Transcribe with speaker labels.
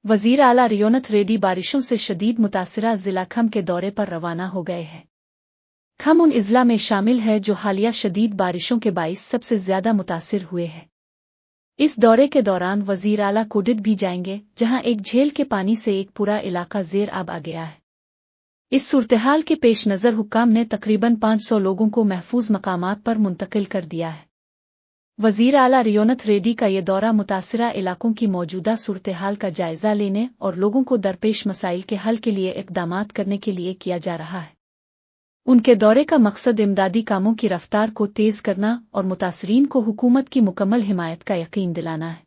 Speaker 1: वजीर आला रियोनत रेड्डी बारिशों से शदीद मुतासिरा जिला खम के दौरे पर रवाना हो गए हैं। खम उन इज़ला में शामिल है जो हालिया शदीद बारिशों के बाइस सबसे ज्यादा मुतासिर हुए हैं। इस दौरे के दौरान वजीर आला कोडिड भी जाएंगे, जहां एक झील के पानी से एक पूरा इलाका ज़ेर आब आ गया है। इस सूरतहाल के पेश नज़र हुक्काम ने तकरीबन 500 लोगों को महफूज मकामात पर मुंतकिल कर दिया है। वजीर आला रियोनत रेड्डी का ये दौरा मुतासिरा इलाकों की मौजूदा सूरतहाल का जायजा लेने और लोगों को दरपेश मसाइल के हल के लिए इक़दामात करने के लिए किया जा रहा है। उनके दौरे का मकसद इमदादी कामों की रफ्तार को तेज करना और मुतासरीन को हुकूमत की मुकम्मल हिमायत का यकीन दिलाना है।